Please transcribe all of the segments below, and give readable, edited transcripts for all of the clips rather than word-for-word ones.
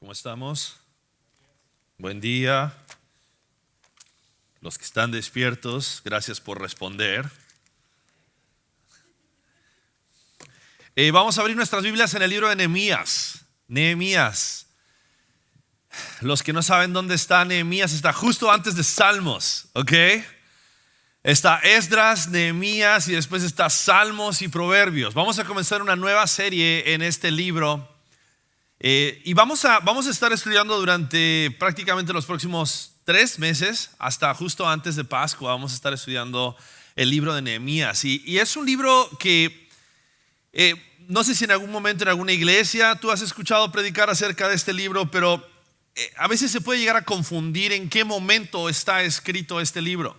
¿Cómo estamos? Buen día. Los que están despiertos, gracias por responder. Vamos a abrir nuestras Biblias en el libro de Nehemías. Nehemías. Los que no saben dónde está Nehemías, está justo antes de Salmos, ¿ok? Está Esdras, Nehemías y después está Salmos y Proverbios. Vamos a comenzar una nueva serie en este libro. Y vamos a estar estudiando durante prácticamente los próximos 3 meses, hasta justo antes de Pascua. Vamos a estar estudiando el libro de Nehemías. Y es un libro que no sé si en algún momento en alguna iglesia tú has escuchado predicar acerca de este libro, pero a veces se puede llegar a confundir en qué momento está escrito este libro.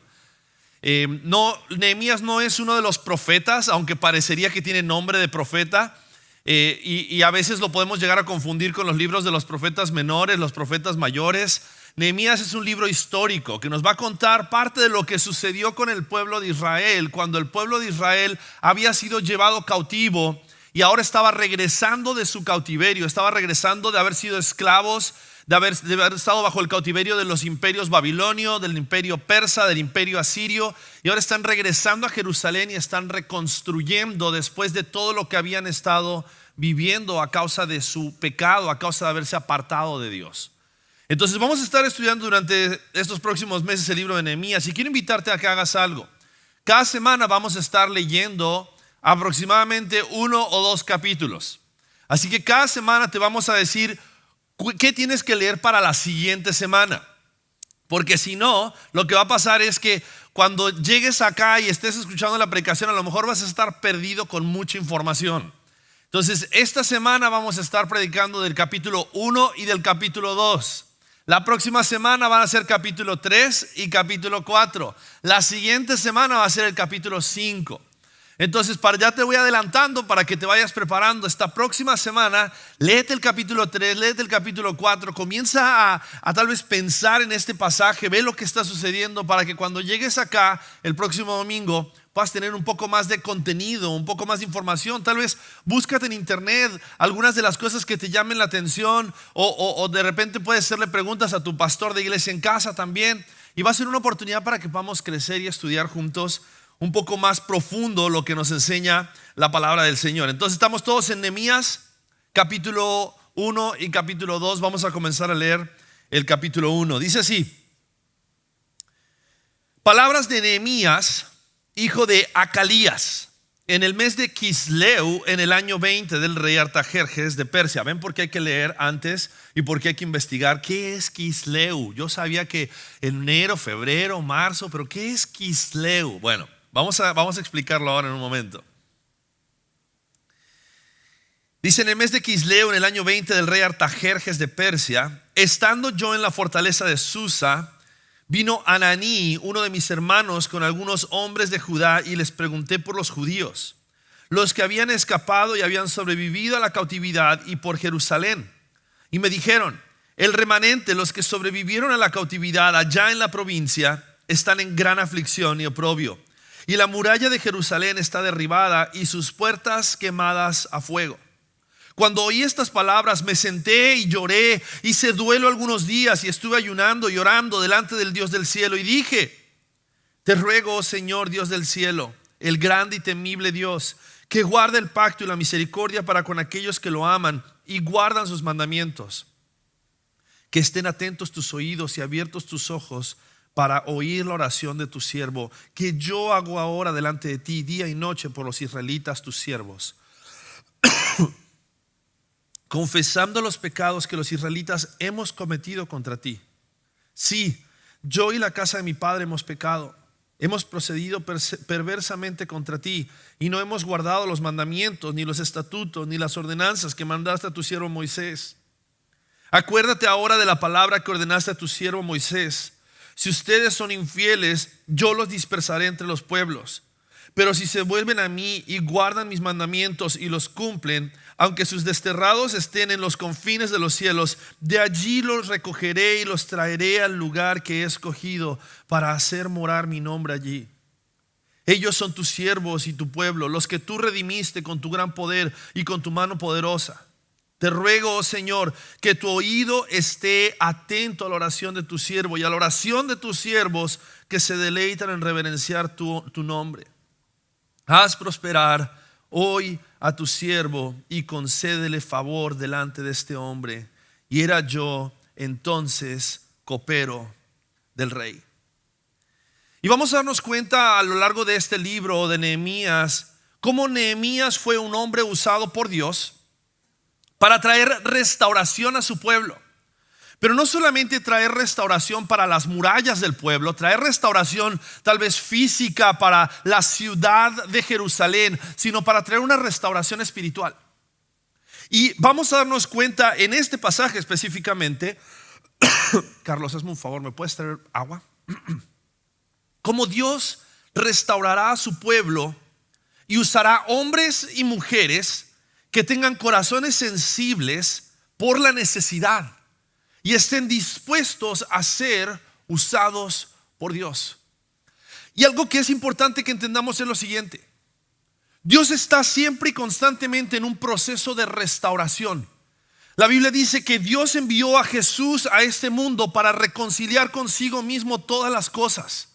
Nehemías no es uno de los profetas, aunque parecería que tiene nombre de profeta. Y a veces lo podemos llegar a confundir con los libros de los profetas menores, los profetas mayores. Nehemías es un libro histórico que nos va a contar parte de lo que sucedió con el pueblo de Israel cuando el pueblo de Israel había sido llevado cautivo y ahora estaba regresando de su cautiverio, estaba regresando de haber sido esclavos, de haber estado bajo el cautiverio de los imperios babilonio, del imperio persa, del imperio asirio, y ahora están regresando a Jerusalén y están reconstruyendo después de todo lo que habían estado viviendo a causa de su pecado, a causa de haberse apartado de Dios. Entonces vamos a estar estudiando durante estos próximos meses el libro de Nehemías y quiero invitarte a que hagas algo. Cada semana vamos a estar leyendo aproximadamente 1 o 2 capítulos. Así que cada semana te vamos a decir ¿qué tienes que leer para la siguiente semana? Porque si no, lo que va a pasar es que cuando llegues acá y estés escuchando la predicación, a lo mejor vas a estar perdido con mucha información. Entonces, esta semana vamos a estar predicando del capítulo 1 y del capítulo 2. La próxima semana van a ser capítulo 3 y capítulo 4. La siguiente semana va a ser el capítulo 5. Entonces, ya te voy adelantando para que te vayas preparando. Esta próxima semana, léete el capítulo 3, léete el capítulo 4. Comienza a tal vez pensar en este pasaje, ve lo que está sucediendo para que cuando llegues acá el próximo domingo puedas tener un poco más de contenido, un poco más de información. Tal vez búscate en internet algunas de las cosas que te llamen la atención o de repente puedes hacerle preguntas a tu pastor de iglesia en casa también. Y va a ser una oportunidad para que podamos crecer y estudiar juntos un poco más profundo lo que nos enseña la palabra del Señor. Entonces estamos todos en Nehemías capítulo 1 y capítulo 2. Vamos a comenzar a leer el capítulo 1. Dice así: palabras de Nehemías, hijo de Acalías, en el mes de Quisleu, en el año 20 del rey Artajerjes de Persia. ¿Ven por qué hay que leer antes y por qué hay que investigar? ¿Qué es Quisleu? Yo sabía que enero, febrero, marzo, pero ¿qué es Quisleu? Bueno, vamos a explicarlo ahora en un momento. Dice: en el mes de Quisleu, en el año 20 del rey Artajerjes de Persia, estando yo en la fortaleza de Susa, vino Ananí, uno de mis hermanos, con algunos hombres de Judá, y les pregunté por los judíos, los que habían escapado y habían sobrevivido a la cautividad, y por Jerusalén. Y me dijeron: el remanente, los que sobrevivieron a la cautividad allá en la provincia, están en gran aflicción y oprobio. Y la muralla de Jerusalén está derribada y sus puertas quemadas a fuego. Cuando oí estas palabras me senté y lloré, hice duelo algunos días y estuve ayunando y orando delante del Dios del cielo y dije: te ruego, oh Señor Dios del cielo, el grande y temible Dios, que guarde el pacto y la misericordia para con aquellos que lo aman y guardan sus mandamientos. Que estén atentos tus oídos y abiertos tus ojos para oír la oración de tu siervo, que yo hago ahora delante de ti día y noche por los israelitas tus siervos, confesando los pecados que los israelitas hemos cometido contra ti. Sí, yo y la casa de mi padre hemos pecado, hemos procedido perversamente contra ti y no hemos guardado los mandamientos, ni los estatutos, ni las ordenanzas que mandaste a tu siervo Moisés. Acuérdate ahora de la palabra que ordenaste a tu siervo Moisés. Si ustedes son infieles, yo los dispersaré entre los pueblos. Pero si se vuelven a mí y guardan mis mandamientos y los cumplen, aunque sus desterrados estén en los confines de los cielos, de allí los recogeré y los traeré al lugar que he escogido para hacer morar mi nombre allí. Ellos son tus siervos y tu pueblo, los que tú redimiste con tu gran poder y con tu mano poderosa. Te ruego, oh Señor, que tu oído esté atento a la oración de tu siervo y a la oración de tus siervos que se deleitan en reverenciar tu nombre. Haz prosperar hoy a tu siervo y concédele favor delante de este hombre. Y era yo entonces copero del rey. Y vamos a darnos cuenta a lo largo de este libro de Nehemías, cómo Nehemías fue un hombre usado por Dios para traer restauración a su pueblo. Pero no solamente traer restauración para las murallas del pueblo, traer restauración tal vez física para la ciudad de Jerusalén, sino para traer una restauración espiritual. Y vamos a darnos cuenta en este pasaje específicamente. Carlos, hazme un favor, ¿me puedes traer agua? Cómo Dios restaurará a su pueblo y usará hombres y mujeres que tengan corazones sensibles por la necesidad y estén dispuestos a ser usados por Dios. Y algo que es importante que entendamos es lo siguiente: Dios está siempre y constantemente en un proceso de restauración. La Biblia dice que Dios envió a Jesús a este mundo para reconciliar consigo mismo todas las cosas.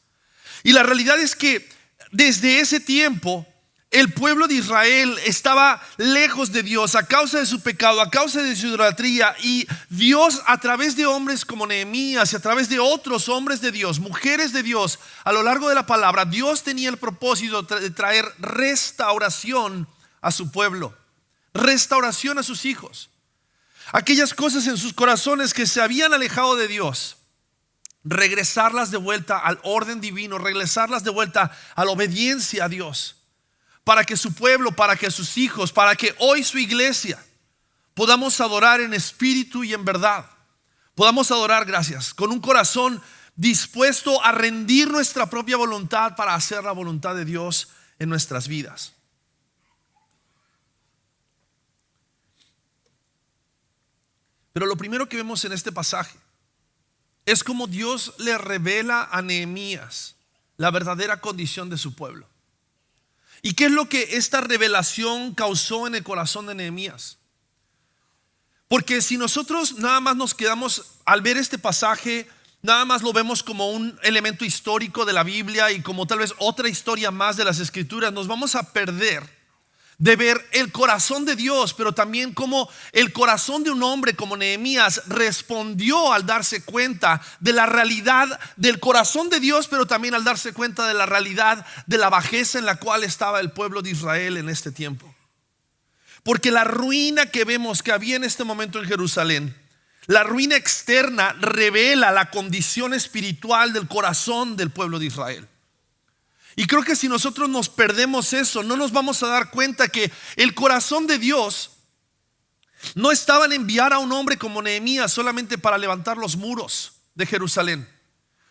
Y la realidad es que desde ese tiempo el pueblo de Israel estaba lejos de Dios a causa de su pecado, a causa de su idolatría. Y Dios, a través de hombres como Nehemías y a través de otros hombres de Dios, mujeres de Dios, a lo largo de la palabra, Dios tenía el propósito de traer restauración a su pueblo, restauración a sus hijos. Aquellas cosas en sus corazones que se habían alejado de Dios, regresarlas de vuelta al orden divino, regresarlas de vuelta a la obediencia a Dios, para que su pueblo, para que sus hijos, para que hoy su iglesia podamos adorar en espíritu y en verdad. Podamos adorar, gracias, con un corazón dispuesto a rendir nuestra propia voluntad para hacer la voluntad de Dios en nuestras vidas. Pero lo primero que vemos en este pasaje es cómo Dios le revela a Nehemías la verdadera condición de su pueblo. ¿Y qué es lo que esta revelación causó en el corazón de Nehemías? Porque si nosotros nada más nos quedamos al ver este pasaje, nada más lo vemos como un elemento histórico de la Biblia y como tal vez otra historia más de las Escrituras, nos vamos a perder de ver el corazón de Dios, pero también como el corazón de un hombre como Nehemías respondió al darse cuenta de la realidad del corazón de Dios, pero también al darse cuenta de la realidad de la bajeza en la cual estaba el pueblo de Israel en este tiempo. Porque la ruina que vemos que había en este momento en Jerusalén, la ruina externa, revela la condición espiritual del corazón del pueblo de Israel. Y creo que si nosotros nos perdemos eso, no nos vamos a dar cuenta que el corazón de Dios no estaba en enviar a un hombre como Nehemías solamente para levantar los muros de Jerusalén,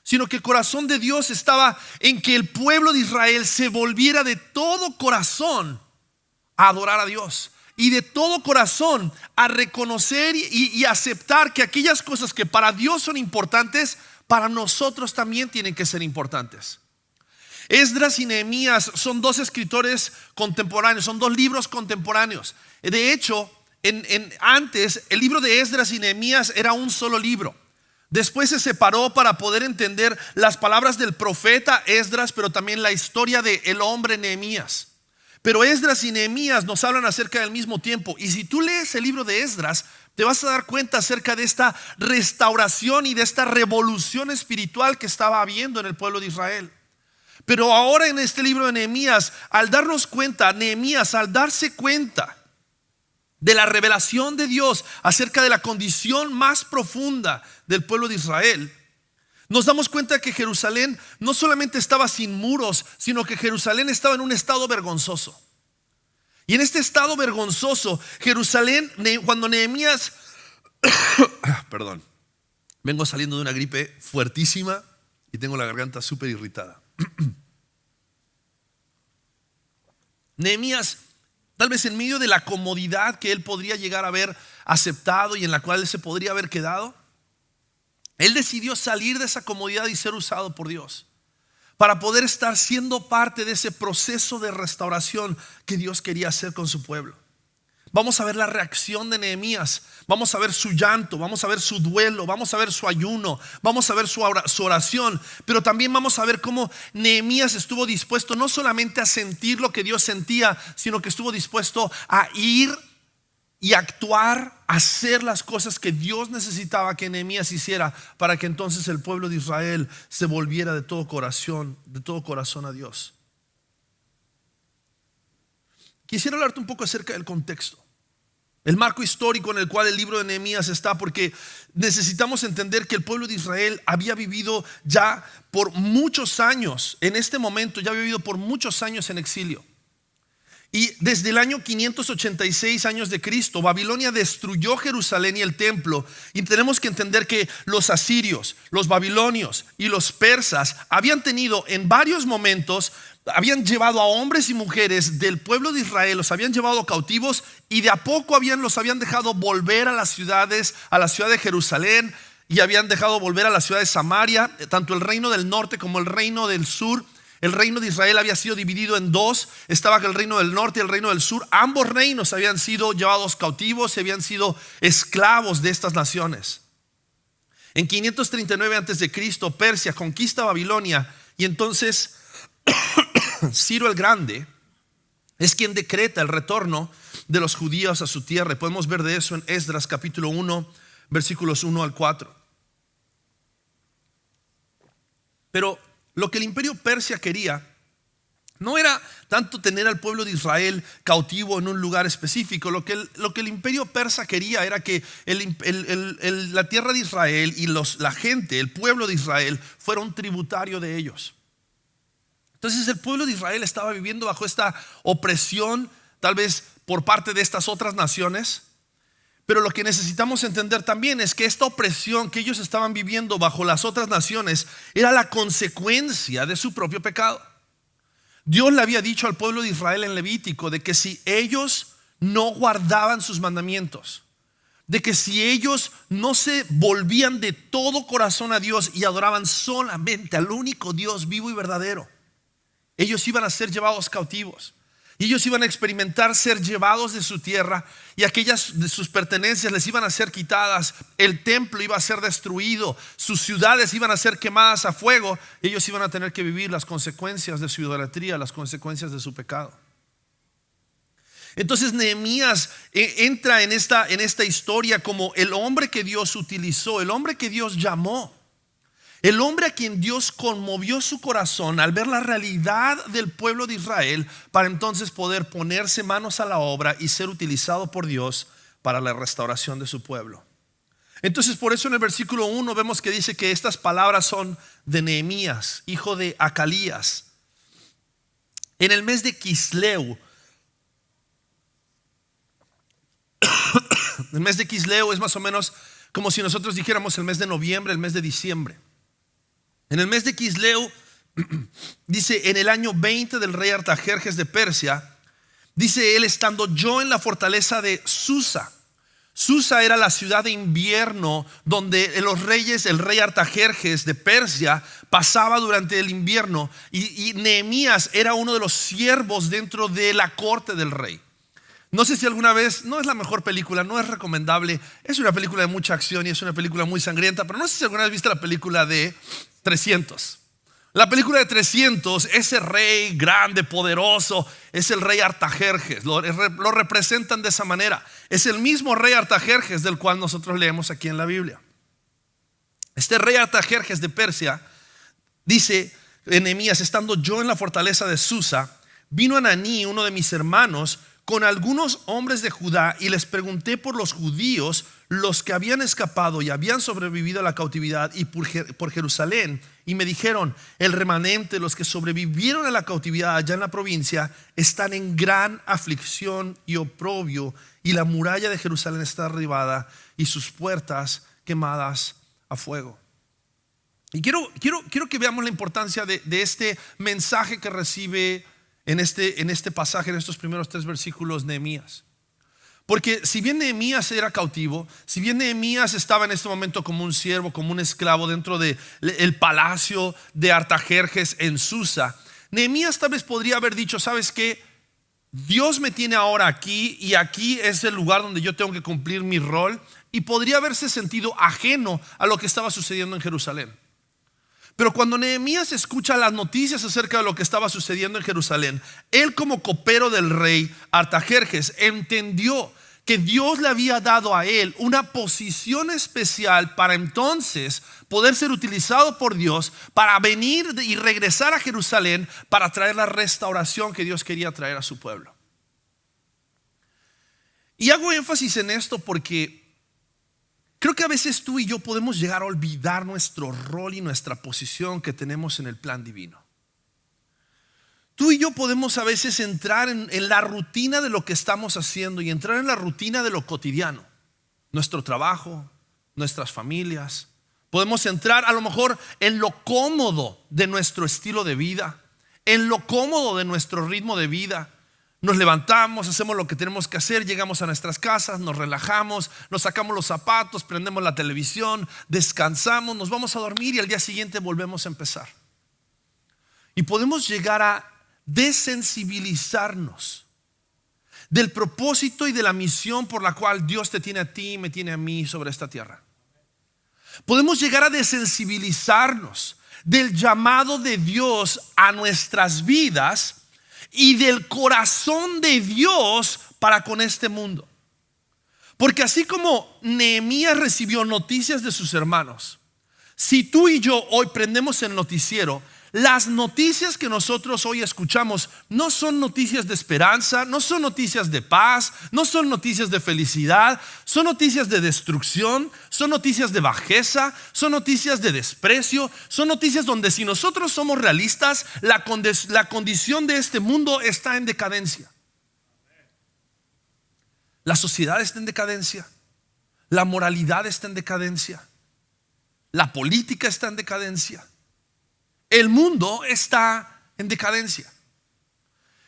sino que el corazón de Dios estaba en que el pueblo de Israel se volviera de todo corazón a adorar a Dios y de todo corazón a reconocer y aceptar que aquellas cosas que para Dios son importantes, para nosotros también tienen que ser importantes. Esdras y Nehemías son dos escritores contemporáneos, son dos libros contemporáneos. De hecho, antes el libro de Esdras y Nehemías era un solo libro. Después se separó para poder entender las palabras del profeta Esdras, pero también la historia del hombre Nehemías. Pero Esdras y Nehemías nos hablan acerca del mismo tiempo. Y si tú lees el libro de Esdras, te vas a dar cuenta acerca de esta restauración y de esta revolución espiritual que estaba habiendo en el pueblo de Israel. Pero ahora en este libro de Nehemías, al darnos cuenta, Nehemías al darse cuenta de la revelación de Dios acerca de la condición más profunda del pueblo de Israel, nos damos cuenta que Jerusalén no solamente estaba sin muros, sino que Jerusalén estaba en un estado vergonzoso. Y en este estado vergonzoso, Jerusalén, cuando Nehemías perdón, vengo saliendo de una gripe fuertísima y tengo la garganta súper irritada. Nehemías, tal vez en medio de la comodidad que él podría llegar a haber aceptado y en la cual él se podría haber quedado, él decidió salir de esa comodidad y ser usado por Dios para poder estar siendo parte de ese proceso de restauración que Dios quería hacer con su pueblo. vamos a ver la reacción de Nehemías, vamos a ver su llanto, vamos a ver su duelo, vamos a ver su ayuno, vamos a ver su oración, pero también vamos a ver cómo Nehemías estuvo dispuesto no solamente a sentir lo que Dios sentía, sino que estuvo dispuesto a ir y actuar, hacer las cosas que Dios necesitaba que Nehemías hiciera para que entonces el pueblo de Israel se volviera de todo corazón a Dios. Quisiera hablarte un poco acerca del contexto, el marco histórico en el cual el libro de Nehemías está, porque necesitamos entender que el pueblo de Israel había vivido ya por muchos años, en este momento ya había vivido por muchos años en exilio. Y desde el año 586 años de Cristo, Babilonia destruyó Jerusalén y el templo. Y tenemos que entender que los asirios, los babilonios y los persas habían tenido en varios momentos, habían llevado a hombres y mujeres del pueblo de Israel, los habían llevado cautivos y de a poco los habían dejado volver a las ciudades, a la ciudad de Jerusalén, y habían dejado volver a la ciudad de Samaria. Tanto el reino del norte como el reino del sur, el reino de Israel había sido dividido en dos. Estaba el reino del norte y el reino del sur. Ambos reinos habían sido llevados cautivos y habían sido esclavos de estas naciones. En 539 antes de Cristo, Persia conquista Babilonia, y entonces Ciro el Grande es quien decreta el retorno de los judíos a su tierra. Y podemos ver de eso en Esdras capítulo 1, versículos 1 al 4. Pero lo que el imperio persia quería no era tanto tener al pueblo de Israel cautivo en un lugar específico. Lo que el imperio persa quería era que la tierra de Israel y la gente, el pueblo de Israel, fuera un tributario de ellos. Entonces el pueblo de Israel estaba viviendo bajo esta opresión, tal vez por parte de estas otras naciones. Pero lo que necesitamos entender también es que esta opresión que ellos estaban viviendo bajo las otras naciones era la consecuencia de su propio pecado. Dios le había dicho al pueblo de Israel en Levítico de que si ellos no guardaban sus mandamientos, de que si ellos no se volvían de todo corazón a Dios y adoraban solamente al único Dios vivo y verdadero, ellos iban a ser llevados cautivos. Y ellos iban a experimentar ser llevados de su tierra, y aquellas de sus pertenencias les iban a ser quitadas. El templo iba a ser destruido, sus ciudades iban a ser quemadas a fuego. Ellos iban a tener que vivir las consecuencias de su idolatría, las consecuencias de su pecado. Entonces Nehemías entra en esta historia como el hombre que Dios utilizó, el hombre que Dios llamó, el hombre a quien Dios conmovió su corazón al ver la realidad del pueblo de Israel, para entonces poder ponerse manos a la obra y ser utilizado por Dios para la restauración de su pueblo. Entonces por eso en el versículo 1 vemos que dice que estas palabras son de Nehemías, hijo de Acalías, en el mes de Quisleu. El mes de Quisleu es más o menos como si nosotros dijéramos el mes de noviembre, el mes de diciembre. En el mes de Quisleu, dice, en el año 20 del rey Artajerjes de Persia, dice él, estando yo en la fortaleza de Susa. Susa era la ciudad de invierno donde los reyes, el rey Artajerjes de Persia pasaba durante el invierno, y Nehemías era uno de los siervos dentro de la corte del rey. No sé si alguna vez, no es la mejor película, no es recomendable, es una película de mucha acción y es una película muy sangrienta, pero no sé si alguna vez viste la película de 300. La película de 300, ese rey grande, poderoso, es el rey Artajerjes. Lo representan de esa manera. Es el mismo rey Artajerjes del cual nosotros leemos aquí en la Biblia. Este rey Artajerjes de Persia, dice Nehemías, estando yo en la fortaleza de Susa, vino Ananí, uno de mis hermanos, con algunos hombres de Judá, y les pregunté por los judíos, los que habían escapado y habían sobrevivido a la cautividad, y por Jerusalén, y me dijeron, el remanente, los que sobrevivieron a la cautividad allá en la provincia, están en gran aflicción y oprobio, y la muralla de Jerusalén está derribada y sus puertas quemadas a fuego. Y quiero que veamos la importancia de este mensaje que recibe en este pasaje, en estos primeros 3 versículos, Nehemías. Porque si bien Nehemías era cautivo, si bien Nehemías estaba en este momento como un siervo, como un esclavo dentro del palacio de Artajerjes en Susa, Nehemías tal vez podría haber dicho, ¿sabes qué? Dios me tiene ahora aquí y aquí es el lugar donde yo tengo que cumplir mi rol, y podría haberse sentido ajeno a lo que estaba sucediendo en Jerusalén. Pero cuando Nehemías escucha las noticias acerca de lo que estaba sucediendo en Jerusalén, él, como copero del rey Artajerjes, entendió que Dios le había dado a él una posición especial para entonces poder ser utilizado por Dios para venir y regresar a Jerusalén para traer la restauración que Dios quería traer a su pueblo. Y hago énfasis en esto porque creo que a veces tú y yo podemos llegar a olvidar nuestro rol y nuestra posición que tenemos en el plan divino. Tú y yo podemos a veces entrar en la rutina de lo que estamos haciendo y entrar en la rutina de lo cotidiano. Nuestro trabajo, nuestras familias. Podemos entrar a lo mejor en lo cómodo de nuestro estilo de vida, en lo cómodo de nuestro ritmo de vida. Nos levantamos, hacemos lo que tenemos que hacer, llegamos a nuestras casas, nos relajamos, nos sacamos los zapatos, prendemos la televisión, descansamos, nos vamos a dormir y al día siguiente volvemos a empezar. Y podemos llegar a desensibilizarnos del propósito y de la misión por la cual Dios te tiene a ti y me tiene a mí sobre esta tierra. Podemos llegar a desensibilizarnos del llamado de Dios a nuestras vidas y del corazón de Dios para con este mundo. Porque así como Nehemías recibió noticias de sus hermanos, si tú y yo hoy prendemos el noticiero, las noticias que nosotros hoy escuchamos no son noticias de esperanza, no son noticias de paz, no son noticias de felicidad, son noticias de destrucción, son noticias de bajeza, son noticias de desprecio, son noticias donde, si nosotros somos realistas, la condición de este mundo está en decadencia. La sociedad está en decadencia, la moralidad está en decadencia, la política está en decadencia. El mundo está en decadencia.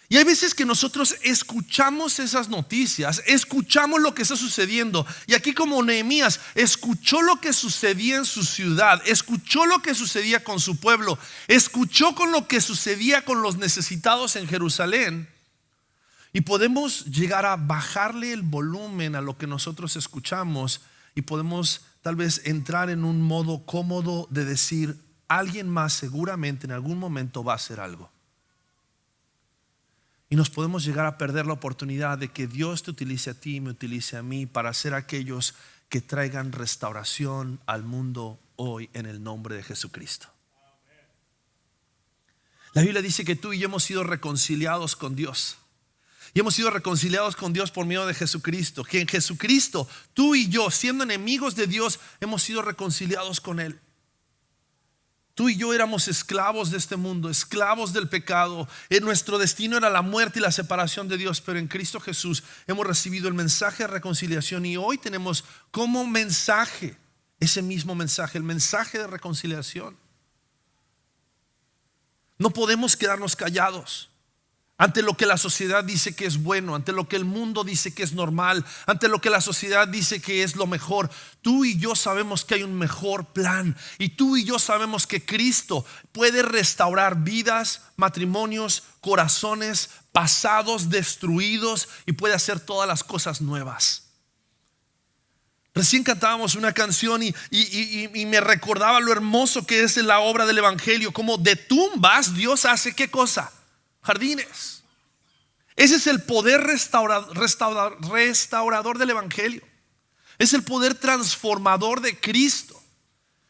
Y hay veces que nosotros escuchamos esas noticias, escuchamos lo que está sucediendo. Y aquí, como Nehemías escuchó lo que sucedía en su ciudad, escuchó lo que sucedía con su pueblo, escuchó con lo que sucedía con los necesitados en Jerusalén. Y podemos llegar a bajarle el volumen a lo que nosotros escuchamos y podemos tal vez entrar en un modo cómodo de decir: alguien más seguramente en algún momento va a hacer algo. Y nos podemos llegar a perder la oportunidad de que Dios te utilice a ti y me utilice a mí para ser aquellos que traigan restauración al mundo hoy en el nombre de Jesucristo. La Biblia dice que tú y yo hemos sido reconciliados con Dios. Y hemos sido reconciliados con Dios por medio de Jesucristo. Que en Jesucristo, tú y yo, siendo enemigos de Dios, hemos sido reconciliados con Él. Tú y yo éramos esclavos de este mundo, esclavos del pecado. Nuestro destino era la muerte y la separación de Dios. Pero en Cristo Jesús hemos recibido el mensaje de reconciliación. Y hoy tenemos como mensaje ese mismo mensaje, el mensaje de reconciliación. No podemos quedarnos callados ante lo que la sociedad dice que es bueno, ante lo que el mundo dice que es normal, ante lo que la sociedad dice que es lo mejor. Tú y yo sabemos que hay un mejor plan, y tú y yo sabemos que Cristo puede restaurar vidas, matrimonios, corazones, pasados destruidos, y puede hacer todas las cosas nuevas. Recién cantábamos una canción y me recordaba lo hermoso que es la obra del Evangelio, como de tumbas Dios hace ¿qué cosa? Jardines. Ese es el poder restaurador del Evangelio. Es el poder transformador de Cristo.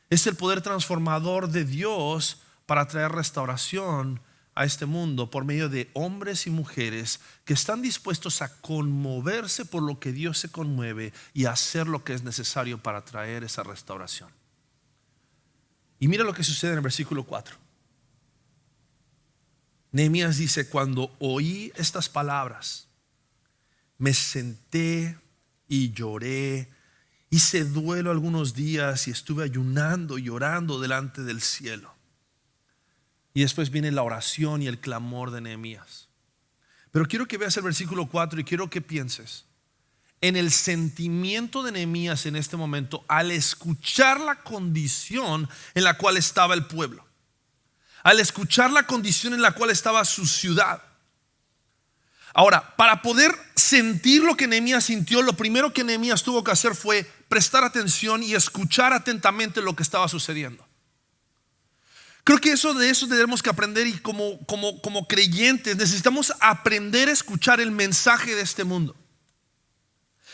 Es el poder transformador de Dios para traer restauración a este mundo por medio de hombres y mujeres que están dispuestos a conmoverse por lo que Dios se conmueve y a hacer lo que es necesario para traer esa restauración. Y mira lo que sucede en el versículo 4. Nehemías dice: cuando oí estas palabras, me senté y lloré, hice duelo algunos días y estuve ayunando y orando delante del cielo. Y después viene la oración y el clamor de Nehemías. Pero quiero que veas el versículo 4 y quiero que pienses en el sentimiento de Nehemías en este momento al escuchar la condición en la cual estaba el pueblo, al escuchar la condición en la cual estaba su ciudad, Ahora, para poder sentir lo que Nehemías sintió, lo primero que Nehemías tuvo que hacer fue prestar atención y escuchar atentamente lo que estaba sucediendo. Creo que de eso tenemos que aprender, y como creyentes necesitamos aprender a escuchar el mensaje de este mundo.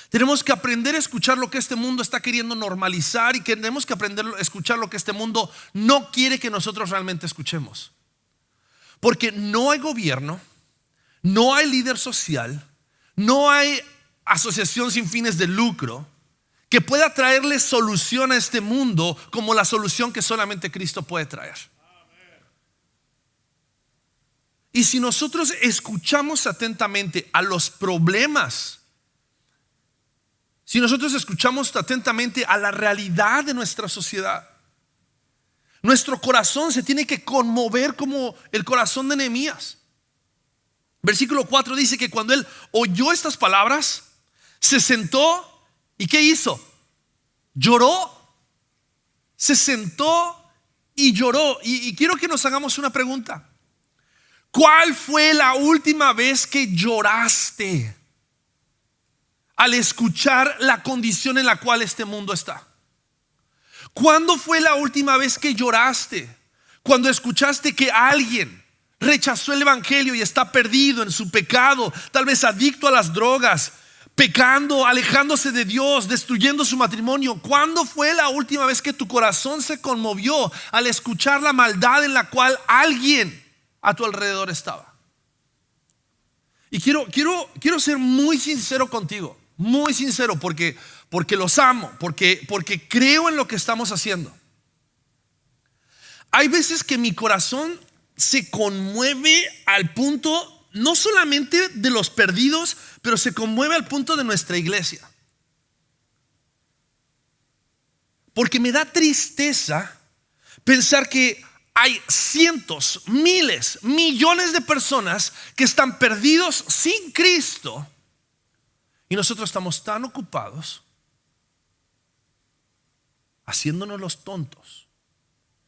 Tenemos que aprender a escuchar lo que este mundo está queriendo normalizar, y que tenemos que aprender a escuchar lo que este mundo no quiere que nosotros realmente escuchemos. Porque no hay gobierno, no hay líder social, no hay asociación sin fines de lucro que pueda traerle solución a este mundo como la solución que solamente Cristo puede traer. Y si nosotros escuchamos atentamente a los problemas, si nosotros escuchamos atentamente a la realidad de nuestra sociedad, nuestro corazón se tiene que conmover como el corazón de Nehemías. Versículo 4 dice que cuando él oyó estas palabras, se sentó y ¿qué hizo? Lloró. Se sentó y lloró. Y quiero que nos hagamos una pregunta. ¿Cuál fue la última vez que lloraste al escuchar la condición en la cual este mundo está? ¿Cuándo fue la última vez que lloraste cuando escuchaste que alguien rechazó el evangelio y está perdido en su pecado, tal vez adicto a las drogas, pecando, alejándose de Dios, destruyendo su matrimonio? ¿Cuándo fue la última vez que tu corazón se conmovió al escuchar la maldad en la cual alguien a tu alrededor estaba? Y quiero ser muy sincero contigo, muy sincero, porque los amo, porque creo en lo que estamos haciendo. Hay veces que mi corazón se conmueve al punto no solamente de los perdidos, pero se conmueve al punto de nuestra iglesia. Porque me da tristeza pensar que hay cientos, miles, millones de personas que están perdidos sin Cristo, y nosotros estamos tan ocupados haciéndonos los tontos,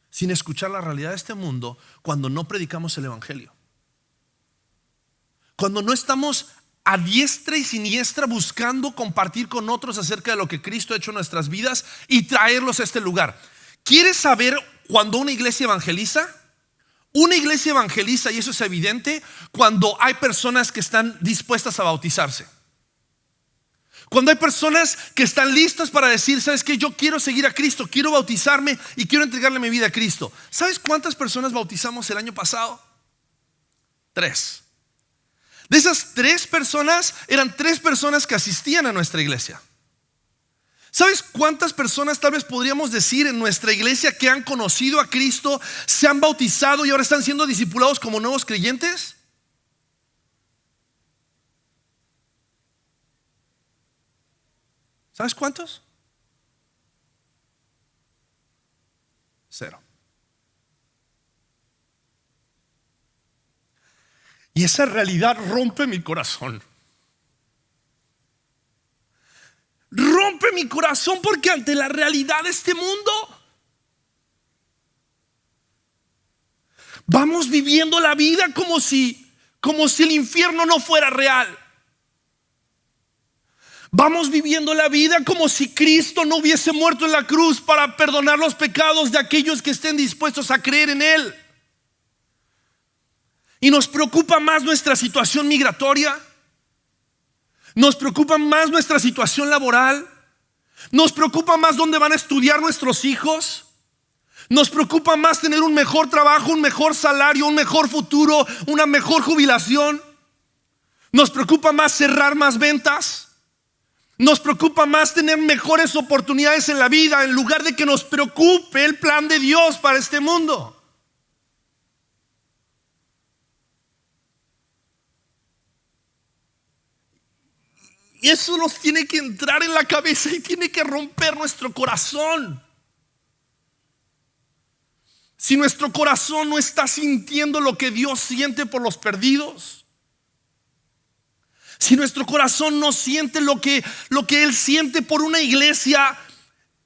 sin escuchar la realidad de este mundo, cuando no predicamos el evangelio, cuando no estamos a diestra y siniestra buscando compartir con otros acerca de lo que Cristo ha hecho en nuestras vidas y traerlos a este lugar. ¿Quieres saber cuando una iglesia evangeliza? Una iglesia evangeliza, y eso es evidente, cuando hay personas que están dispuestas a bautizarse. Cuando hay personas que están listas para decir: ¿sabes qué? Yo quiero seguir a Cristo, quiero bautizarme y quiero entregarle mi vida a Cristo. ¿Sabes cuántas personas bautizamos el año pasado? 3. De esas 3 personas, eran 3 personas que asistían a nuestra iglesia. ¿Sabes cuántas personas tal vez podríamos decir en nuestra iglesia que han conocido a Cristo, se han bautizado y ahora están siendo discipulados como nuevos creyentes? ¿Sabes cuántos? 0. Y esa realidad rompe mi corazón. Rompe mi corazón, porque ante la realidad de este mundo vamos viviendo la vida como si el infierno no fuera real. Vamos viviendo la vida como si Cristo no hubiese muerto en la cruz para perdonar los pecados de aquellos que estén dispuestos a creer en Él. Y nos preocupa más nuestra situación migratoria, nos preocupa más nuestra situación laboral, nos preocupa más dónde van a estudiar nuestros hijos, nos preocupa más tener un mejor trabajo, un mejor salario, un mejor futuro, una mejor jubilación. Nos preocupa más cerrar más ventas. Nos preocupa más tener mejores oportunidades en la vida, en lugar de que nos preocupe el plan de Dios para este mundo. Y eso nos tiene que entrar en la cabeza y tiene que romper nuestro corazón. Si nuestro corazón no está sintiendo lo que Dios siente por los perdidos, si nuestro corazón no siente lo que Él siente por una iglesia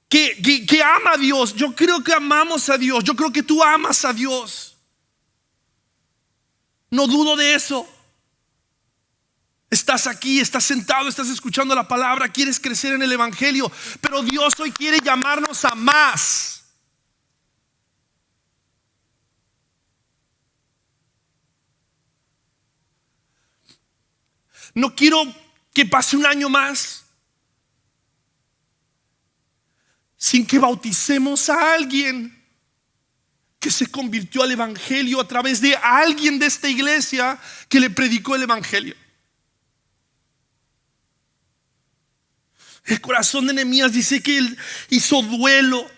que ama a Dios, yo creo que amamos a Dios, yo creo que tú amas a Dios, no dudo de eso. Estás aquí, estás sentado, estás escuchando la palabra, quieres crecer en el evangelio, pero Dios hoy quiere llamarnos a más. No quiero que pase un año más sin que bauticemos a alguien que se convirtió al evangelio a través de alguien de esta iglesia que le predicó el evangelio. El corazón de Nehemías dice que él hizo duelo,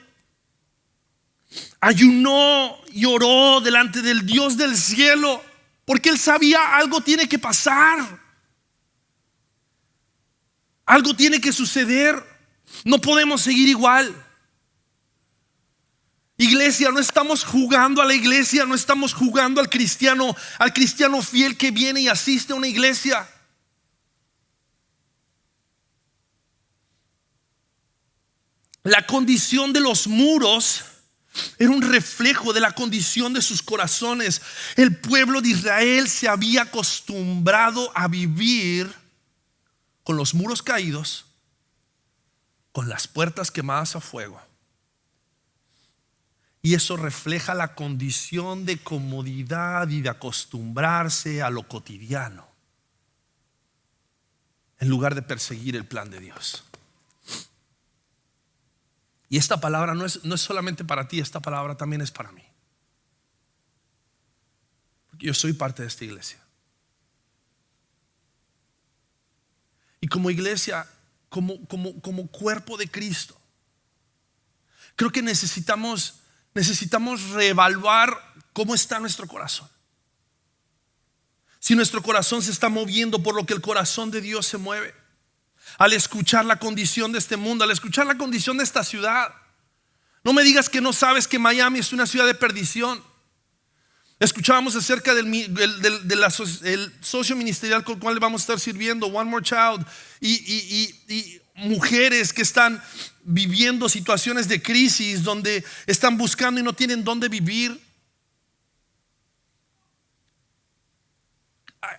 ayunó y oró delante del Dios del cielo, porque él sabía algo tiene que pasar, algo tiene que suceder. No podemos seguir igual. Iglesia, no estamos jugando a la iglesia, no estamos jugando al cristiano fiel que viene y asiste a una iglesia. La condición de los muros era un reflejo de la condición de sus corazones. El pueblo de Israel se había acostumbrado a vivir con los muros caídos, con las puertas quemadas a fuego. Y eso refleja la condición de comodidad y de acostumbrarse a lo cotidiano, en lugar de perseguir el plan de Dios. Y esta palabra no es solamente para ti, esta palabra también es para mí, porque yo soy parte de esta iglesia. Y como iglesia, como cuerpo de Cristo, creo que necesitamos reevaluar cómo está nuestro corazón. Si nuestro corazón se está moviendo por lo que el corazón de Dios se mueve, al escuchar la condición de este mundo, al escuchar la condición de esta ciudad. No me digas que no sabes que Miami es una ciudad de perdición. Escuchábamos acerca del socio ministerial con el cual vamos a estar sirviendo, One More Child, y mujeres que están viviendo situaciones de crisis, donde están buscando y no tienen dónde vivir.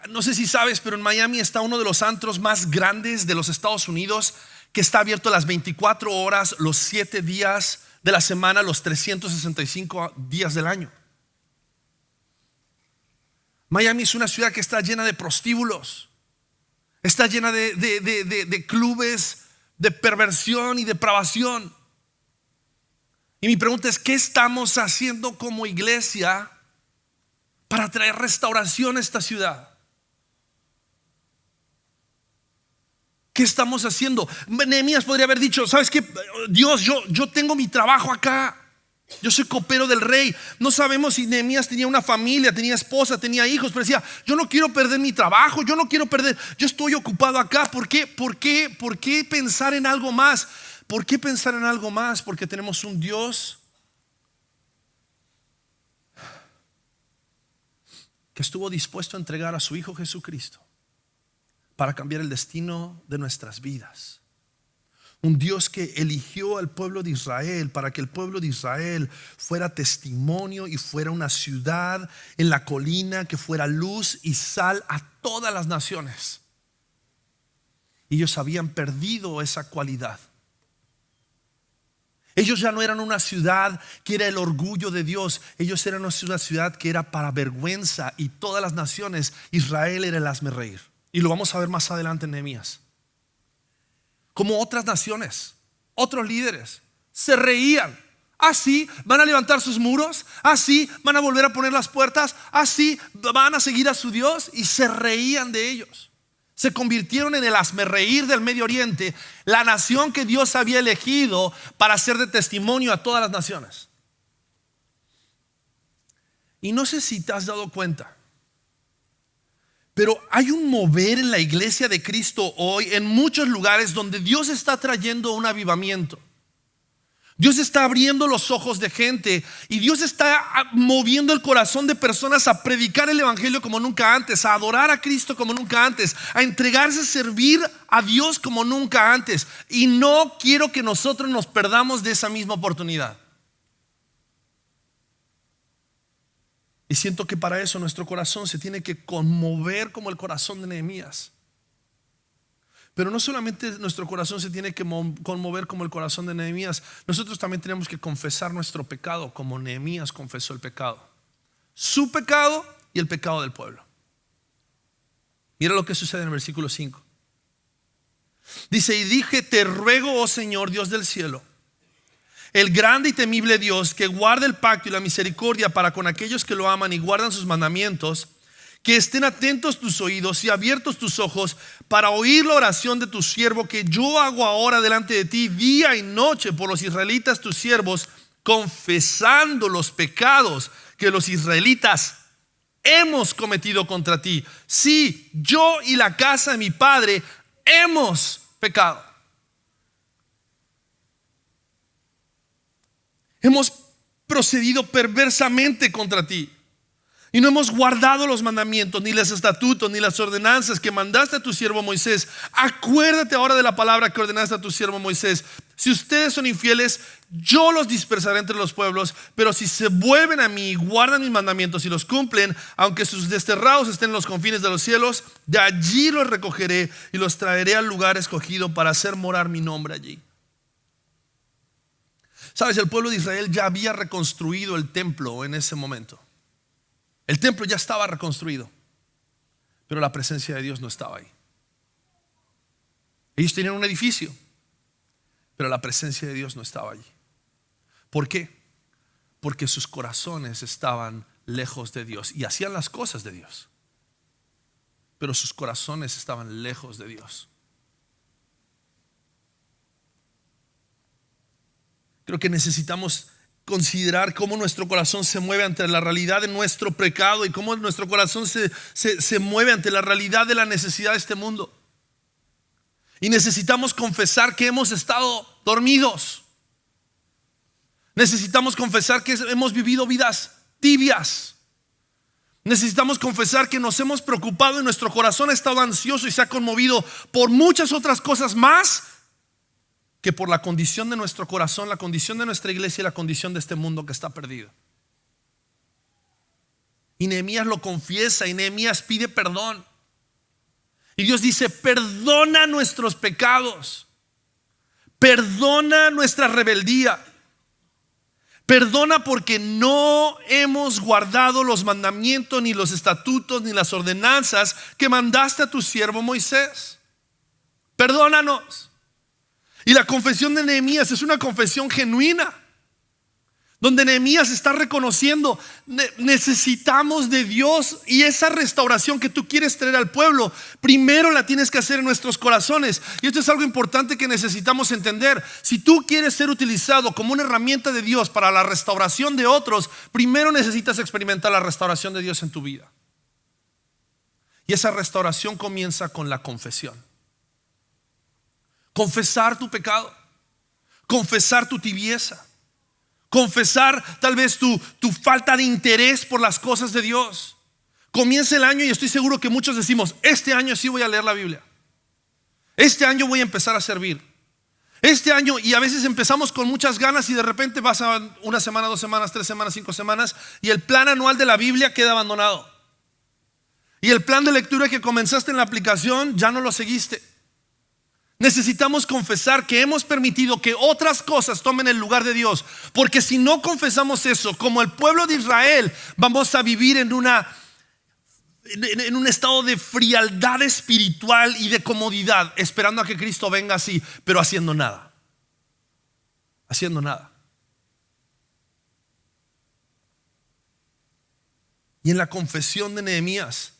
No sé si sabes, pero en Miami está uno de los antros más grandes de los Estados Unidos, que está abierto las 24 horas, los 7 días de la semana, los 365 días del año. Miami es una ciudad que está llena de prostíbulos, está llena de clubes de perversión y depravación. Y mi pregunta es: ¿qué estamos haciendo como iglesia para traer restauración a esta ciudad? ¿Qué estamos haciendo? Nehemías podría haber dicho: ¿sabes qué? Dios, yo tengo mi trabajo acá, yo soy copero del rey. No sabemos si Nehemías tenía una familia, tenía esposa, tenía hijos, pero decía: yo no quiero perder mi trabajo, yo estoy ocupado acá. ¿Por qué pensar en algo más? ¿Por qué pensar en algo más? Porque tenemos un Dios que estuvo dispuesto a entregar a su Hijo Jesucristo para cambiar el destino de nuestras vidas. Un Dios que eligió al pueblo de Israel para que el pueblo de Israel fuera testimonio y fuera una ciudad en la colina que fuera luz y sal a todas las naciones. Ellos habían perdido esa cualidad. Ellos ya no eran una ciudad que era el orgullo de Dios. Ellos eran una ciudad que era para vergüenza, y todas las naciones, Israel era el hazmerreír. Y lo vamos a ver más adelante en Nehemías. Como otras naciones, otros líderes se reían. Así van a levantar sus muros, así van a volver a poner las puertas, así van a seguir a su Dios, y se reían de ellos. Se convirtieron en el hazmerreír del Medio Oriente, la nación que Dios había elegido para ser de testimonio a todas las naciones. Y no sé si te has dado cuenta, pero hay un mover en la iglesia de Cristo hoy en muchos lugares donde Dios está trayendo un avivamiento. Dios está abriendo los ojos de gente, y Dios está moviendo el corazón de personas a predicar el evangelio como nunca antes, a adorar a Cristo como nunca antes, a entregarse a servir a Dios como nunca antes. Y no quiero que nosotros nos perdamos de esa misma oportunidad. Y siento que para eso nuestro corazón se tiene que conmover como el corazón de Nehemías. Pero no solamente nuestro corazón se tiene que conmover como el corazón de Nehemías, nosotros también tenemos que confesar nuestro pecado como Nehemías confesó el pecado. Su pecado y el pecado del pueblo. Mira lo que sucede en el versículo 5. Dice: y dije, te ruego, oh Señor, Dios del cielo, el grande y temible Dios, que guarda el pacto y la misericordia para con aquellos que lo aman y guardan sus mandamientos, que estén atentos tus oídos y abiertos tus ojos para oír la oración de tu siervo que yo hago ahora delante de ti día y noche por los israelitas tus siervos, confesando los pecados que los israelitas hemos cometido contra ti. Sí, yo y la casa de mi padre hemos pecado. Hemos procedido perversamente contra ti y no hemos guardado los mandamientos, ni los estatutos, ni las ordenanzas que mandaste a tu siervo Moisés. Acuérdate ahora de la palabra que ordenaste a tu siervo Moisés. Si ustedes son infieles, yo los dispersaré entre los pueblos, pero si se vuelven a mí y guardan mis mandamientos y los cumplen, aunque sus desterrados estén en los confines de los cielos, de allí los recogeré y los traeré al lugar escogido para hacer morar mi nombre allí. Sabes, el pueblo de Israel ya había reconstruido el templo en ese momento. El templo ya estaba reconstruido, pero la presencia de Dios no estaba ahí. Ellos tenían un edificio, pero la presencia de Dios no estaba allí. ¿Por qué? Porque sus corazones estaban lejos de Dios y hacían las cosas de Dios, pero sus corazones estaban lejos de Dios. Creo que necesitamos considerar cómo nuestro corazón se mueve ante la realidad de nuestro pecado y cómo nuestro corazón se mueve ante la realidad de la necesidad de este mundo. Y necesitamos confesar que hemos estado dormidos. Necesitamos confesar que hemos vivido vidas tibias. Necesitamos confesar que nos hemos preocupado y nuestro corazón ha estado ansioso y se ha conmovido por muchas otras cosas más que por la condición de nuestro corazón, la condición de nuestra iglesia y la condición de este mundo que está perdido. Y Nehemías lo confiesa y Nehemías pide perdón. Y Dios dice: perdona nuestros pecados, perdona nuestra rebeldía, perdona porque no hemos guardado los mandamientos, ni los estatutos, ni las ordenanzas que mandaste a tu siervo Moisés. Perdónanos. Y la confesión de Nehemías es una confesión genuina, donde Nehemías está reconociendo: necesitamos de Dios, y esa restauración que tú quieres traer al pueblo, primero la tienes que hacer en nuestros corazones. Y esto es algo importante que necesitamos entender. Si tú quieres ser utilizado como una herramienta de Dios para la restauración de otros, primero necesitas experimentar la restauración de Dios en tu vida. Y esa restauración comienza con la confesión. Confesar tu pecado, confesar tu tibieza, confesar tal vez tu falta de interés por las cosas de Dios. Comienza el año y estoy seguro que muchos decimos: este año sí voy a leer la Biblia, este año voy a empezar a servir, este año. Y a veces empezamos con muchas ganas y de repente pasan una semana, 2 semanas, 3 semanas, 5 semanas y el plan anual de la Biblia queda abandonado. Y el plan de lectura que comenzaste en la aplicación ya no lo seguiste. Necesitamos confesar que hemos permitido que otras cosas tomen el lugar de Dios, porque si no confesamos eso, como el pueblo de Israel, vamos a vivir en un estado de frialdad espiritual y de comodidad, esperando a que Cristo venga así, pero haciendo nada. Haciendo nada. Y en la confesión de Nehemías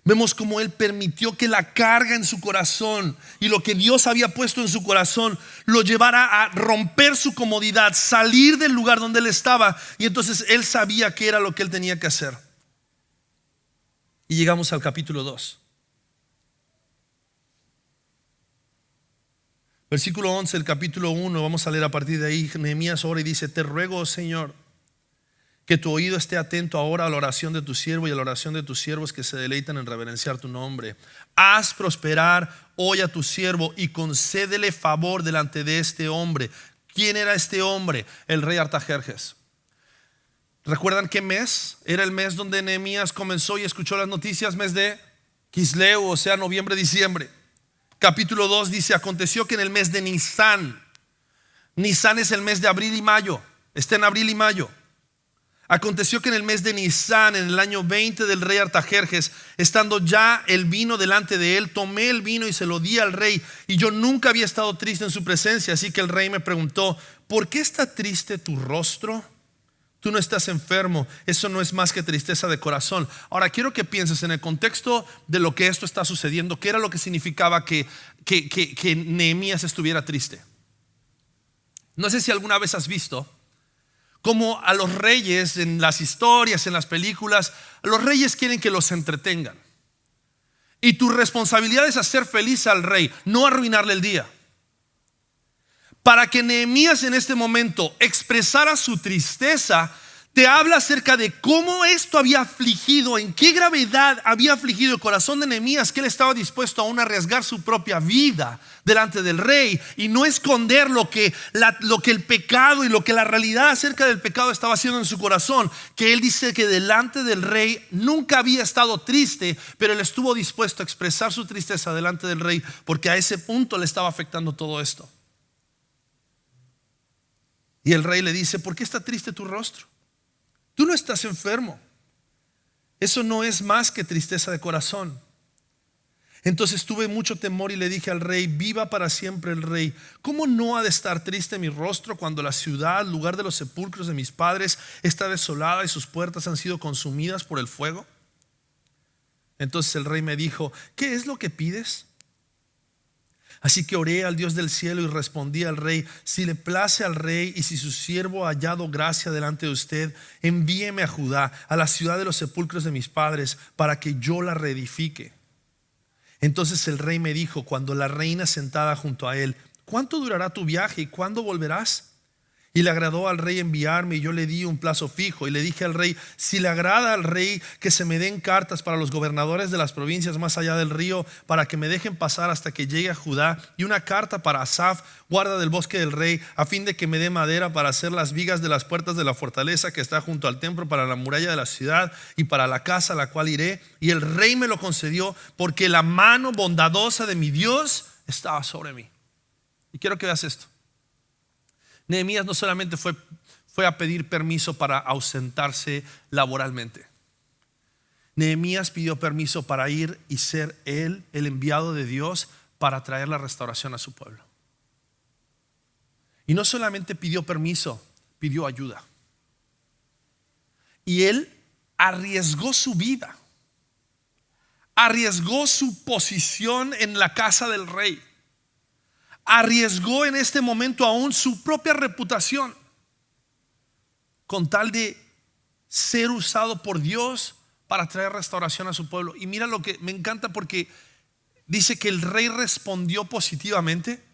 vemos cómo él permitió que la carga en su corazón y lo que Dios había puesto en su corazón lo llevara a romper su comodidad, salir del lugar donde él estaba. Y entonces él sabía qué era lo que él tenía que hacer. Y llegamos al capítulo 2. Versículo 11, el capítulo 1, vamos a leer a partir de ahí. Nehemías ora y dice: te ruego, oh Señor, que tu oído esté atento ahora a la oración de tu siervo y a la oración de tus siervos que se deleitan en reverenciar tu nombre. Haz prosperar hoy a tu siervo y concédele favor delante de este hombre. ¿Quién era este hombre? El rey Artajerjes. ¿Recuerdan qué mes? Era el mes donde Nehemías comenzó y escuchó las noticias, mes de Quisleu, o sea, noviembre, diciembre. capítulo 2 dice: aconteció que en el mes de Nisán es el mes de abril y mayo, está en abril y mayo. Aconteció que en el mes de Nisán, en el año 20 del rey Artajerjes, estando ya el vino delante de él, tomé el vino y se lo di al rey, y yo nunca había estado triste en su presencia. Así que el rey me preguntó: ¿por qué está triste tu rostro? Tú no estás enfermo, eso no es más que tristeza de corazón. Ahora quiero que pienses en el contexto de lo que esto está sucediendo. ¿Qué era lo que significaba que Nehemías estuviera triste? No sé si alguna vez has visto como a los reyes en las historias, en las películas, los reyes quieren que los entretengan. Y tu responsabilidad es hacer feliz al rey, no arruinarle el día. Para que Nehemías en este momento expresara su tristeza, te habla acerca de cómo esto había afligido, en qué gravedad había afligido el corazón de Nehemías, que él estaba dispuesto aún a arriesgar su propia vida delante del rey y no esconder lo que el pecado y lo que la realidad acerca del pecado estaba haciendo en su corazón. Que él dice que delante del rey nunca había estado triste, pero él estuvo dispuesto a expresar su tristeza delante del rey, porque a ese punto le estaba afectando todo esto. Y el rey le dice: ¿por qué está triste tu rostro? Tú no estás enfermo. Eso no es más que tristeza de corazón. Entonces tuve mucho temor y le dije al rey: viva para siempre el rey. ¿Cómo no ha de estar triste mi rostro cuando la ciudad, lugar de los sepulcros de mis padres, está desolada y sus puertas han sido consumidas por el fuego? Entonces el rey me dijo: ¿qué es lo que pides? Así que oré al Dios del cielo y respondí al rey: si le place al rey y si su siervo ha hallado gracia delante de usted, envíeme a Judá, a la ciudad de los sepulcros de mis padres, para que yo la reedifique. Entonces el rey me dijo, cuando la reina sentada junto a él: ¿cuánto durará tu viaje y cuándo volverás? Y le agradó al rey enviarme, y yo le di un plazo fijo. Y le dije al rey: si le agrada al rey que se me den cartas para los gobernadores de las provincias más allá del río, para que me dejen pasar hasta que llegue a Judá, y una carta para Asaf, guarda del bosque del rey, a fin de que me dé madera para hacer las vigas de las puertas de la fortaleza que está junto al templo, para la muralla de la ciudad y para la casa a la cual iré. Y el rey me lo concedió, porque la mano bondadosa de mi Dios estaba sobre mí. Y quiero que veas esto. Nehemías no solamente fue a pedir permiso para ausentarse laboralmente. Nehemías pidió permiso para ir y ser él el enviado de Dios para traer la restauración a su pueblo. Y no solamente pidió permiso, pidió ayuda. Y él arriesgó su vida, arriesgó su posición en la casa del rey, arriesgó en este momento aún su propia reputación con tal de ser usado por Dios para traer restauración a su pueblo. Y mira lo que me encanta, porque dice que el rey respondió positivamente.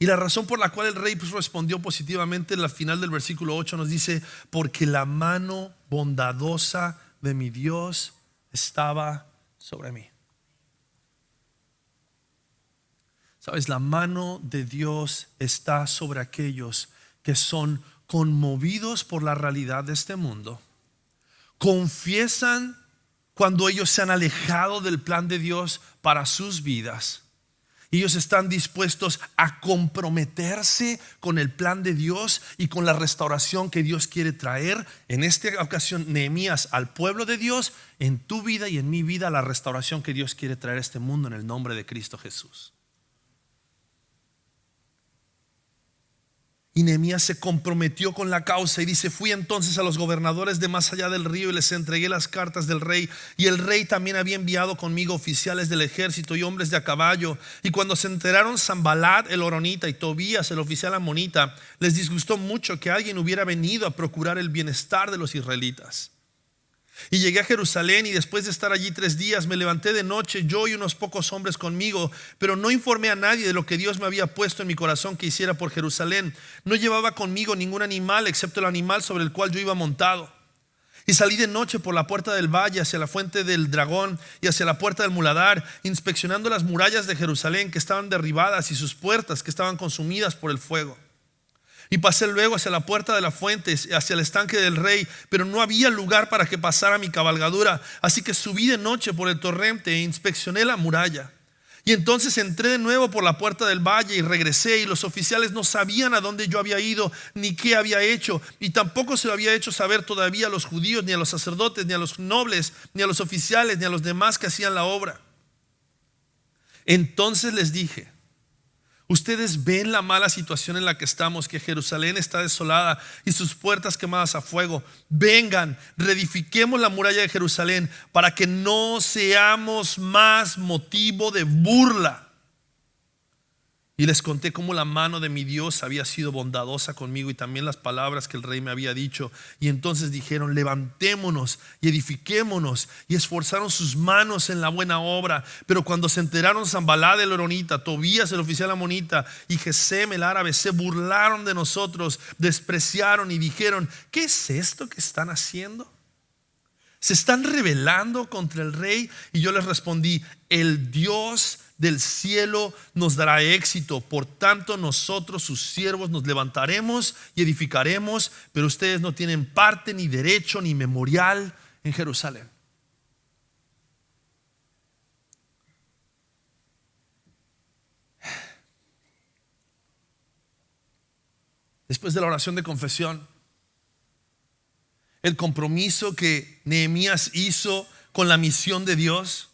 Y la razón por la cual el rey respondió positivamente, en la final del versículo 8 nos dice: porque la mano bondadosa de mi Dios estaba sobre mí. Sabes, la mano de Dios está sobre aquellos que son conmovidos por la realidad de este mundo, confiesan cuando ellos se han alejado del plan de Dios para sus vidas. Ellos están dispuestos a comprometerse con el plan de Dios y con la restauración que Dios quiere traer. En esta ocasión, Nehemías, al pueblo de Dios, en tu vida y en mi vida, la restauración que Dios quiere traer a este mundo en el nombre de Cristo Jesús. Y Nehemías se comprometió con la causa y dice: fui entonces a los gobernadores de más allá del río y les entregué las cartas del rey. Y el rey también había enviado conmigo oficiales del ejército y hombres de a caballo. Y cuando se enteraron Sanballat el horonita y Tobías el oficial amonita, les disgustó mucho que alguien hubiera venido a procurar el bienestar de los israelitas. Y llegué a Jerusalén, y después de estar allí 3 días me levanté de noche, yo y unos pocos hombres conmigo, pero no informé a nadie de lo que Dios me había puesto en mi corazón que hiciera por Jerusalén. No llevaba conmigo ningún animal excepto el animal sobre el cual yo iba montado. Y salí de noche por la puerta del valle hacia la fuente del dragón y hacia la puerta del muladar, inspeccionando las murallas de Jerusalén que estaban derribadas y sus puertas que estaban consumidas por el fuego. Y pasé luego hacia la puerta de la fuente, hacia el estanque del rey, pero no había lugar para que pasara mi cabalgadura. Así que subí de noche por el torrente e inspeccioné la muralla. Y entonces entré de nuevo por la puerta del valle y regresé, y los oficiales no sabían a dónde yo había ido ni qué había hecho, y tampoco se lo había hecho saber todavía a los judíos, ni a los sacerdotes, ni a los nobles, ni a los oficiales, ni a los demás que hacían la obra. Entonces les dije: ustedes ven la mala situación en la que estamos, que Jerusalén está desolada y sus puertas quemadas a fuego. Vengan, reedifiquemos la muralla de Jerusalén para que no seamos más motivo de burla. Y les conté cómo la mano de mi Dios había sido bondadosa conmigo y también las palabras que el rey me había dicho. Y entonces dijeron: levantémonos y edifiquémonos. Y esforzaron sus manos en la buena obra. Pero cuando se enteraron Sanbalat el horonita, Tobías el oficial amonita y Gesem el árabe, se burlaron de nosotros, despreciaron y dijeron: ¿qué es esto que están haciendo? ¿Se están rebelando contra el rey? Y yo les respondí: el Dios del cielo nos dará éxito. Por tanto, nosotros, sus siervos, nos levantaremos y edificaremos, pero ustedes no tienen parte, ni derecho, ni memorial en Jerusalén. Después de la oración de confesión, el compromiso que Nehemías hizo con la misión de Dios,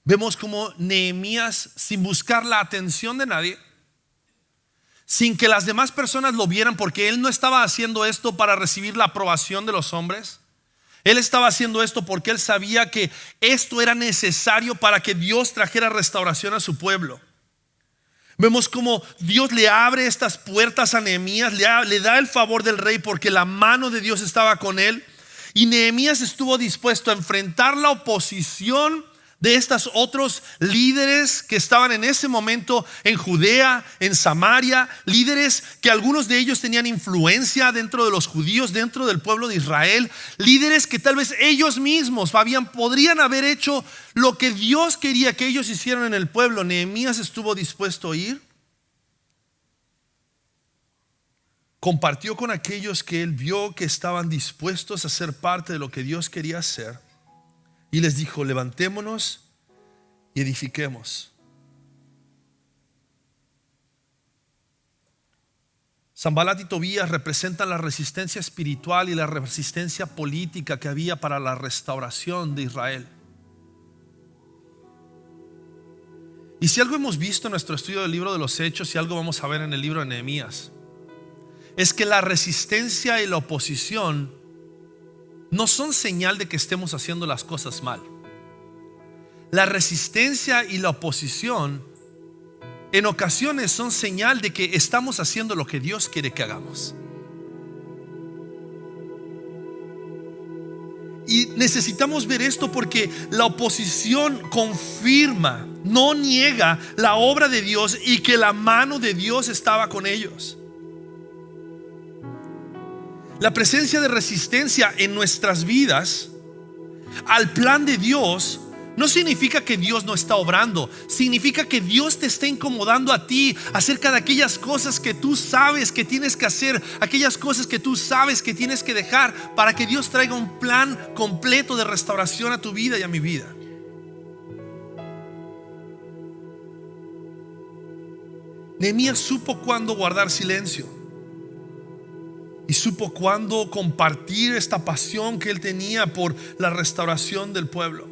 vemos como Nehemías, sin buscar la atención de nadie, sin que las demás personas lo vieran, porque él no estaba haciendo esto para recibir la aprobación de los hombres. Él estaba haciendo esto porque él sabía que esto era necesario para que Dios trajera restauración a su pueblo. Vemos como Dios le abre estas puertas a Nehemías, le da el favor del rey porque la mano de Dios estaba con él. Y Nehemías estuvo dispuesto a enfrentar la oposición de estos otros líderes que estaban en ese momento en Judea, en Samaria, líderes que algunos de ellos tenían influencia dentro de los judíos, dentro del pueblo de Israel, líderes que tal vez ellos mismos podrían haber hecho lo que Dios quería que ellos hicieran en el pueblo. Nehemías estuvo dispuesto a ir, compartió con aquellos que él vio que estaban dispuestos a ser parte de lo que Dios quería hacer. Y les dijo: levantémonos y edifiquemos. Sanbalat y Tobías representan la resistencia espiritual y la resistencia política que había para la restauración de Israel. Y si algo hemos visto en nuestro estudio del libro de los Hechos, y algo vamos a ver en el libro de Nehemías, es que la resistencia y la oposición no son señal de que estemos haciendo las cosas mal. La resistencia y la oposición en ocasiones son señal de que estamos haciendo lo que Dios quiere que hagamos. Y necesitamos ver esto porque la oposición confirma, no niega la obra de Dios y que la mano de Dios estaba con ellos. La presencia de resistencia en nuestras vidas al plan de Dios no significa que Dios no está obrando. Significa que Dios te está incomodando a ti acerca de aquellas cosas que tú sabes que tienes que hacer, aquellas cosas que tú sabes que tienes que dejar para que Dios traiga un plan completo de restauración a tu vida y a mi vida. Nehemías supo cuándo guardar silencio y supo cuándo compartir esta pasión que él tenía por la restauración del pueblo.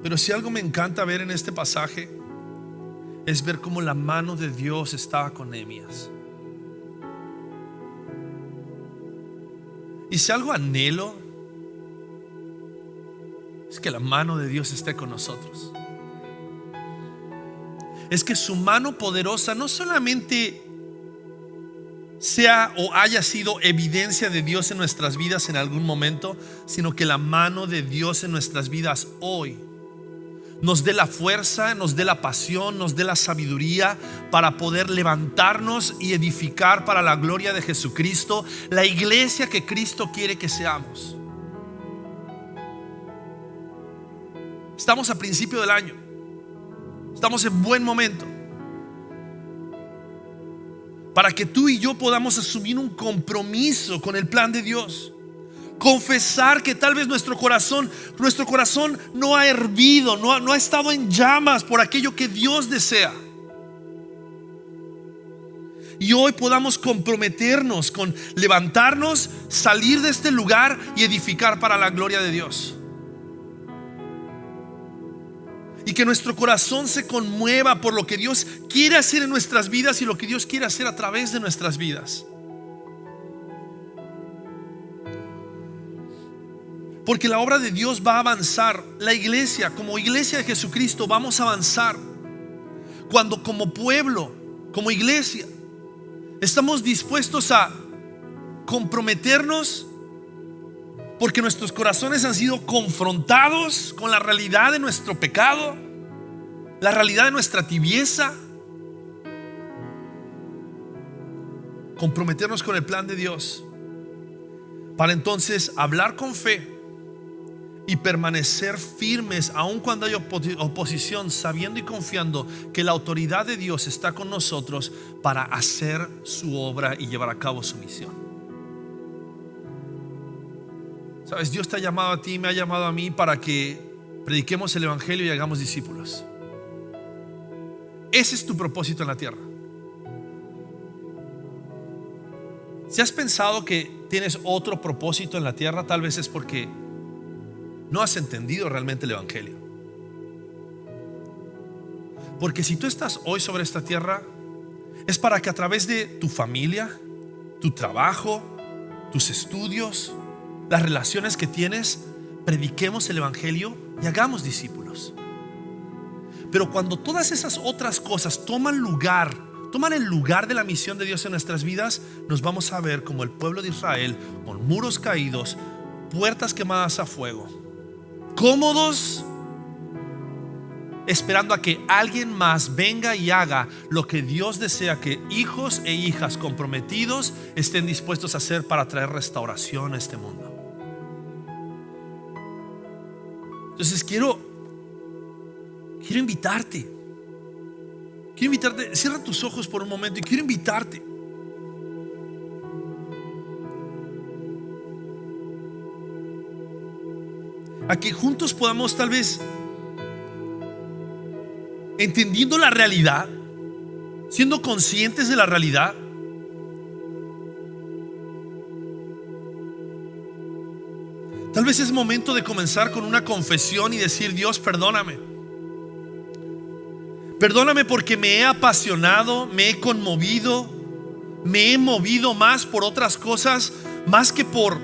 Pero si algo me encanta ver en este pasaje es ver cómo la mano de Dios estaba con Nehemías. Y si algo anhelo es que la mano de Dios esté con nosotros. Es que su mano poderosa no solamente sea o haya sido evidencia de Dios en nuestras vidas en algún momento, sino que la mano de Dios en nuestras vidas hoy nos dé la fuerza, nos dé la pasión, nos dé la sabiduría para poder levantarnos y edificar para la gloria de Jesucristo, la iglesia que Cristo quiere que seamos. Estamos a principio del año, estamos en buen momento. para que tú y yo podamos asumir un compromiso con el plan de Dios. Confesar que tal vez nuestro corazón no ha hervido, no ha estado en llamas por aquello que Dios desea. Y hoy podamos comprometernos con levantarnos, salir de este lugar y edificar para la gloria de Dios. Y que nuestro corazón se conmueva por lo que Dios quiere hacer en nuestras vidas y lo que Dios quiere hacer a través de nuestras vidas. Porque la obra de Dios va a avanzar. La iglesia, como iglesia de Jesucristo, vamos a avanzar cuando como pueblo, como iglesia, estamos dispuestos a comprometernos, porque nuestros corazones han sido confrontados con la realidad de nuestro pecado, la realidad de nuestra tibieza. Comprometernos con el plan de Dios para entonces hablar con fe y permanecer firmes aun cuando hay oposición, sabiendo y confiando que la autoridad de Dios está con nosotros para hacer su obra y llevar a cabo su misión. Sabes, Dios te ha llamado a ti, me ha llamado a mí para que prediquemos el evangelio y hagamos discípulos. Ese es tu propósito en la tierra. Si has pensado que tienes otro propósito en la tierra, tal vez es porque no has entendido realmente el evangelio. Porque si tú estás hoy sobre esta tierra, es para que a través de tu familia, tu trabajo, tus estudios, las relaciones que tienes, prediquemos el evangelio y hagamos discípulos. Pero cuando todas esas otras cosas toman el lugar de la misión de Dios en nuestras vidas, nos vamos a ver como el pueblo de Israel, con muros caídos, puertas quemadas a fuego, cómodos, esperando a que alguien más venga y haga lo que Dios desea que hijos e hijas comprometidos estén dispuestos a hacer para traer restauración a este mundo. Entonces quiero invitarte. Cierra tus ojos por un momento y quiero invitarte a que juntos podamos, tal vez entendiendo la realidad, siendo conscientes de la realidad, tal vez es momento de comenzar con una confesión y decir: Dios, perdóname. Perdóname porque me he apasionado, me he conmovido, me he movido más por otras cosas, más que por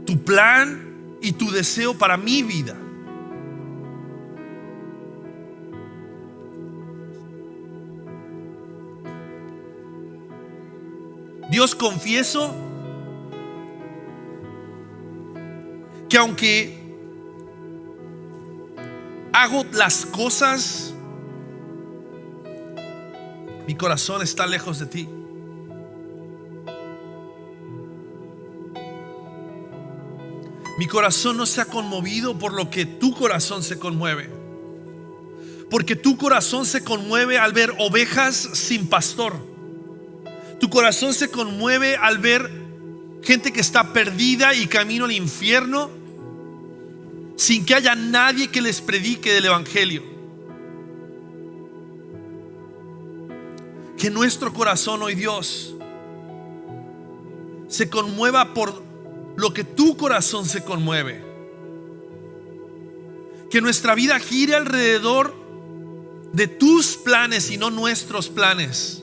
tu plan y tu deseo para mi vida. Dios, confieso que aunque hago las cosas, mi corazón está lejos de ti. Mi corazón no se ha conmovido por lo que tu corazón se conmueve, porque tu corazón se conmueve al ver ovejas sin pastor. Tu corazón se conmueve al ver gente que está perdida y camino al infierno, sin que haya nadie que les predique del evangelio. Que nuestro corazón hoy, Dios, se conmueva por lo que tu corazón se conmueve. Que nuestra vida gire alrededor de tus planes y no nuestros planes.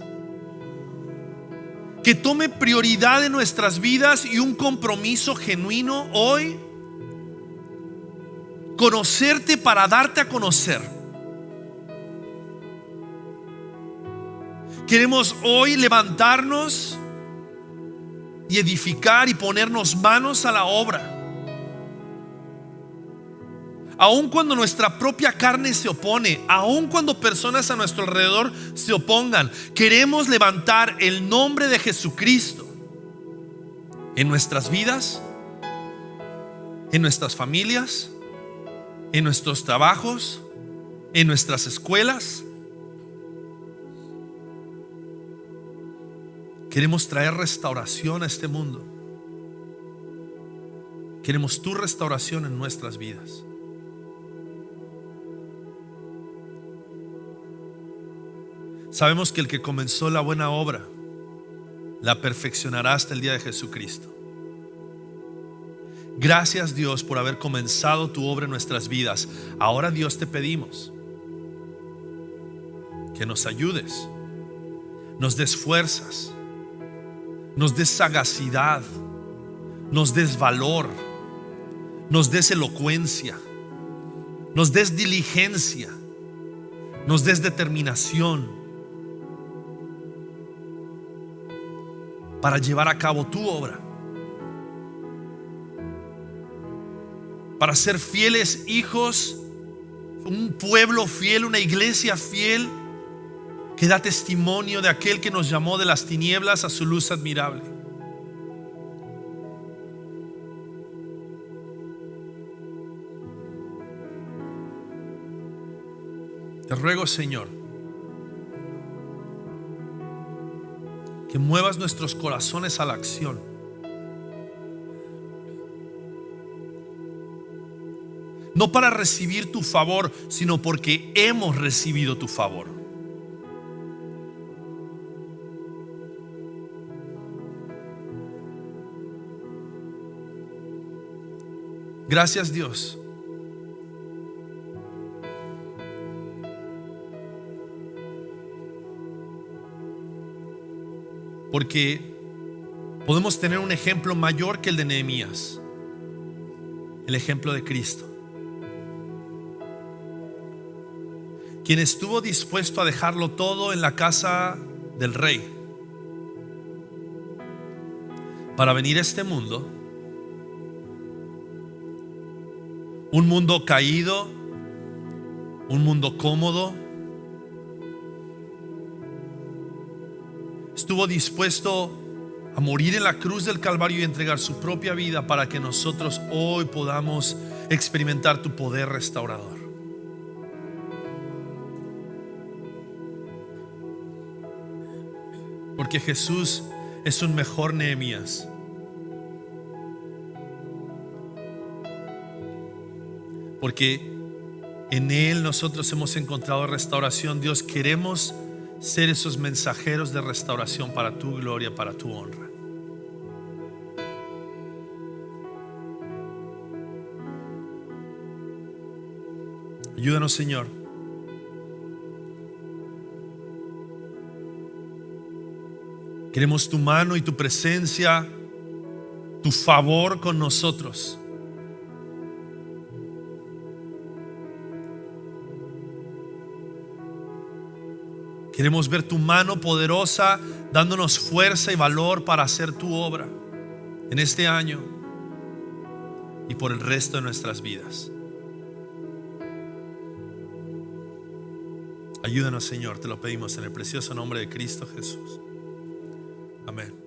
Que tome prioridad en nuestras vidas y un compromiso genuino hoy, conocerte para darte a conocer. Queremos hoy levantarnos y edificar y ponernos manos a la obra. Aun cuando nuestra propia carne se opone, aun cuando personas a nuestro alrededor se opongan, queremos levantar el nombre de Jesucristo en nuestras vidas, en nuestras familias, en nuestros trabajos, en nuestras escuelas. Queremos traer restauración a este mundo. Queremos tu restauración en nuestras vidas. Sabemos que el que comenzó la buena obra la perfeccionará hasta el día de Jesucristo. Gracias, Dios, por haber comenzado tu obra en nuestras vidas. Ahora, Dios, te pedimos que nos ayudes, nos des fuerzas, nos des sagacidad, nos des valor, nos des elocuencia, nos des diligencia, nos des determinación para llevar a cabo tu obra, para ser fieles hijos, un pueblo fiel, una iglesia fiel que da testimonio de aquel que nos llamó de las tinieblas a su luz admirable. Te ruego, Señor, que muevas nuestros corazones a la acción. No para recibir tu favor, sino porque hemos recibido tu favor. Gracias, Dios, porque podemos tener un ejemplo mayor que el de Nehemías, el ejemplo de Cristo, quien estuvo dispuesto a dejarlo todo en la casa del rey para venir a este mundo, un mundo caído, un mundo cómodo. Estuvo dispuesto a morir en la cruz del Calvario y entregar su propia vida para que nosotros hoy podamos experimentar tu poder restaurador. Porque Jesús es un mejor Nehemías. Porque en Él nosotros hemos encontrado restauración. Dios, queremos ser esos mensajeros de restauración para tu gloria, para tu honra. Ayúdanos, Señor. Queremos tu mano y tu presencia, tu favor con nosotros. Queremos ver tu mano poderosa dándonos fuerza y valor para hacer tu obra en este año y por el resto de nuestras vidas. Ayúdanos, Señor, te lo pedimos en el precioso nombre de Cristo Jesús. Amén.